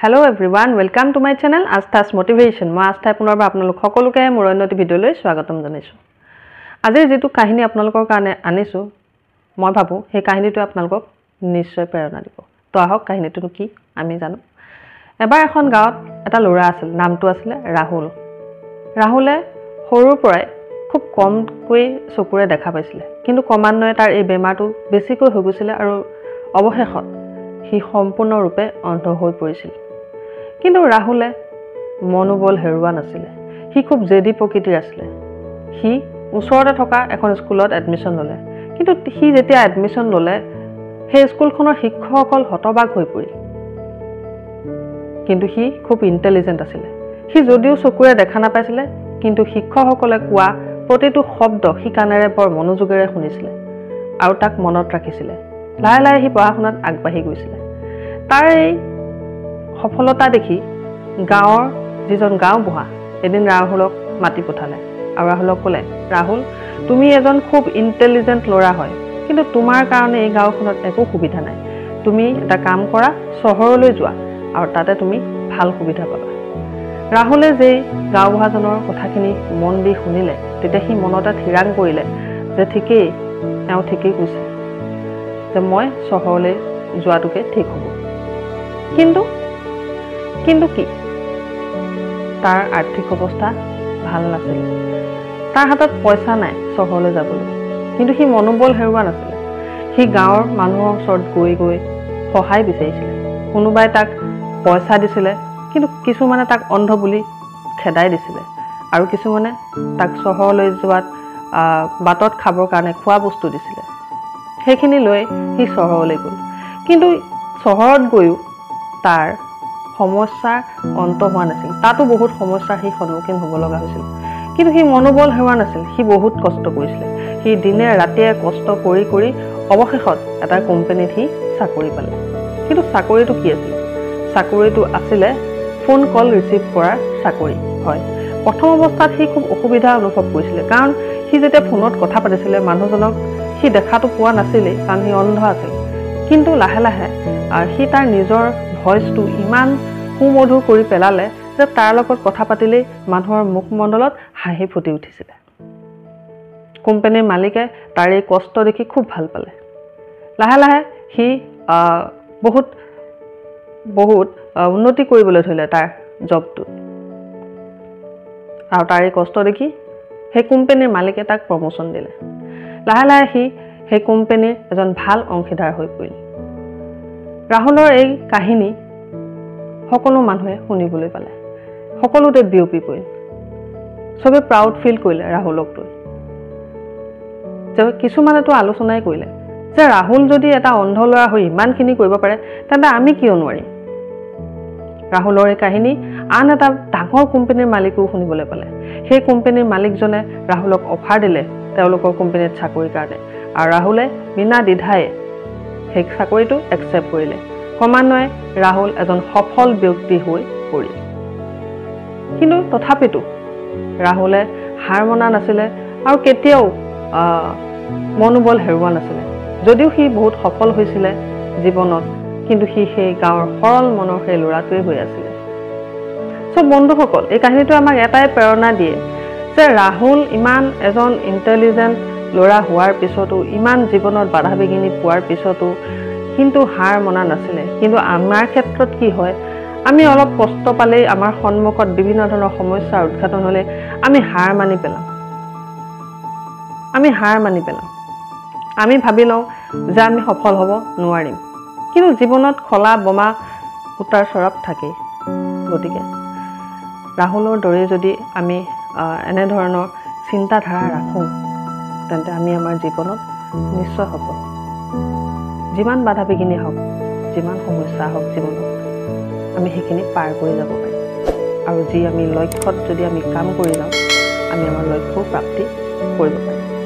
Hello everyone, welcome to my channel Astha's Motivation. মই আস্থা পুনৰবাৰ আপোনালোক সকলোকে মোৰ অন্যটি ভিডিঅ'লৈ স্বাগতম জনাইছো। আজি যেটো কাহিনী আপোনালোকৰ কাৰণে আনিছো, মই ভাবো সেই কাহিনীটো আপোনালোকক নিশ্চয় প্ৰেৰণা দিব। তো আহক কাহিনীটো কি আমি জানো। এবাৰ এখন গাঁৱত এটা ল'ৰা আছিল, নামটো আছিল ৰাহুল। ৰাহুলে সৰুৰ পৰাই খুব কমকৈ চকুৰে দেখা পাইছিল, কিন্তু ক্ৰমান্বয়ে তাৰ এই বেমাৰটো বেছিকৈ হৈ গৈছিল আৰু অৱশেষত সি সম্পূৰ্ণৰূপে অন্ধ হৈ পৰিছিল। কিন্তু ৰাহুলে মনোবল হেৰুৱা নাছিল। সি খুব জেদি প্ৰকৃতিৰ আছিল। সি ওচৰতে থকা এখন স্কুলত এডমিশ্যন ল'লে। কিন্তু সি যেতিয়া এডমিশ্যন ল'লে, সেই স্কুলখনৰ শিক্ষকসকল হতবাক হৈ পৰিল। কিন্তু সি খুব ইণ্টেলিজেন্ট আছিল। সি যদিও চকুৰে দেখা নাপাইছিল, কিন্তু শিক্ষকসকলে কোৱা প্ৰতিটো শব্দ সি কাণেৰে বৰ মনোযোগেৰে শুনিছিল আৰু তাক মনত ৰাখিছিল। লাহে লাহে সি পঢ়া-শুনাত আগবাঢ়ি গৈছিল। তাৰ এই সফলতা দেখি গাঁৱৰ যিজন গাঁওবুঢ়া এদিন ৰাহুলক মাতি পঠালে আৰু ৰাহুলক ক'লে, ৰাহুল, তুমি এজন খুব ইণ্টেলিজেন্ট ল'ৰা হয়, কিন্তু তোমাৰ কাৰণে এই গাঁওখনত একো সুবিধা নাই। তুমি এটা কাম কৰা, চহৰলৈ যোৱা আৰু তাতে তুমি ভাল সুবিধা পাবা। ৰাহুলে যেই গাঁওবুঢ়াজনৰ কথাখিনি মন দি শুনিলে, তেতিয়া সি মনতে থিৰাং কৰিলে যে ঠিকেই, তেওঁ ঠিকেই কৈছে যে মই চহৰলৈ যোৱাটোকে ঠিক হ'ব। কিন্তু কি তাৰ আৰ্থিক অৱস্থা ভাল নাছিল। তাৰ হাতত পইচা নাই চহৰলৈ যাবলৈ, কিন্তু সি মনোবল হেৰুৱা নাছিল। সি গাঁৱৰ মানুহৰ ওচৰত গৈ গৈ সহায় বিচাৰিছিল। কোনোবাই তাক পইচা দিছিলে, কিন্তু কিছুমানে তাক অন্ধ বুলি খেদাই দিছিলে আৰু কিছুমানে তাক চহৰলৈ যোৱাত বাটত খাবৰ কাৰণে খোৱা বস্তু দিছিলে। সেইখিনি লৈ সি চহৰলৈ গ'ল। কিন্তু চহৰত গৈও তাৰ সমস্যাৰ অন্ত হোৱা নাছিল। তাতো বহুত সমস্যাৰ সি সন্মুখীন হ'ব লগা হৈছিল। কিন্তু সি মনোবল হেৰুৱা নাছিল। সি বহুত কষ্ট কৰিছিল। সি দিনে ৰাতিয়ে কষ্ট কৰি কৰি অৱশেষত এটা কোম্পানীত সি চাকৰি পালে। কিন্তু চাকৰিটো কি আছিল? চাকৰিটো আছিলে ফোন কল ৰিচিভ কৰাৰ চাকৰি। হয়, প্ৰথম অৱস্থাত সি খুব অসুবিধা অনুভৱ কৰিছিলে, কাৰণ সি যেতিয়া ফোনত কথা পাতিছিলে মানুহজনক সি দেখাটো পোৱা নাছিলেই, কাৰণ সি অন্ধ আছিল। কিন্তু লাহে লাহে সি তাৰ নিজৰ ভইচটো ইমান সুমধুৰ কৰি পেলালে যে তাৰ লগত কথা পাতিলেই মানুহৰ মুখমণ্ডলত হাঁহি ফুটি উঠিছিলে। কোম্পানীৰ মালিকে তাৰ এই কষ্ট দেখি খুব ভাল পালে। লাহে লাহে সি বহুত উন্নতি কৰিবলৈ ধৰিলে তাৰ জবটোত, আৰু তাৰ এই কষ্ট দেখি সেই কোম্পানীৰ মালিকে তাক প্ৰমোশ্যন দিলে। লাহে লাহে সি সেই কোম্পানীৰ এজন ভাল অংশীদাৰ হৈ পৰিল। ৰাহুলৰ এই কাহিনী সকলো মানুহে শুনিবলৈ পালে, সকলোতে বিয়পি পৰিল। চবে প্ৰাউড ফিল কৰিলে ৰাহুলক লৈ। যে কিছুমানেতো আলোচনাই কৰিলে যে ৰাহুল যদি এটা অন্ধ ল'ৰা হৈ ইমানখিনি কৰিব পাৰে, তেন্তে আমি কিয় নোৱাৰিম। ৰাহুলৰ এই কাহিনী আন এটা ডাঙৰ কোম্পানীৰ মালিকেও শুনিবলৈ পালে। সেই কোম্পানীৰ মালিকজনে ৰাহুলক অফাৰ দিলে তেওঁলোকৰ কোম্পানীত চাকৰিৰ কাৰণে, আৰু ৰাহুলে বিনা দ্বিধায়ে সেই চাকৰিটো একচেপ্ট কৰিলে। ক্ৰমান্বয়ে ৰাহুল এজন সফল ব্যক্তি হৈ পৰিল। কিন্তু তথাপিতো ৰাহুলে হাৰ মনা নাছিলে আৰু কেতিয়াও মনোবল হেৰুৱা নাছিলে। যদিও সি বহুত সফল হৈছিলে জীৱনত, কিন্তু সি সেই গাঁৱৰ সৰল মনৰ সেই ল'ৰাটোৱে হৈ আছিলে। চব বন্ধুসকল, এই কাহিনীটো আমাক এটাই প্ৰেৰণা দিয়ে যে ৰাহুল ইমান এজন ইণ্টেলিজেন্ট ল'ৰা হোৱাৰ পিছতো, ইমান জীৱনত বাধা বিঘিনি পোৱাৰ পিছতো কিন্তু হাৰ মনা নাছিলে। কিন্তু আমাৰ ক্ষেত্ৰত কি হয়, আমি অলপ কষ্ট পালেই, আমাৰ সন্মুখত বিভিন্ন ধৰণৰ সমস্যাৰ উদ্ঘাটন হ'লে আমি হাৰ মানি পেলাওঁ। আমি ভাবি লওঁ যে আমি সফল হ'ব নোৱাৰিম। কিন্তু জীৱনত খলা বোমা উত্তাৰ চৰাপ থাকেই। গতিকে ৰাহুলৰ দৰে যদি আমি এনেধৰণৰ চিন্তাধাৰা ৰাখোঁ, তেন্তে আমি আমাৰ জীৱনত নিশ্চয় সফল। যিমান বাধা বিঘিনি হওক, যিমান সমস্যা হওক জীৱনত, আমি সেইখিনি পাৰ কৰি যাব পাৰিম। আৰু যি আমি লক্ষ্যত যদি আমি কাম কৰি যাওঁ, আমি আমাৰ লক্ষ্যও প্ৰাপ্তি কৰিব পাৰিম।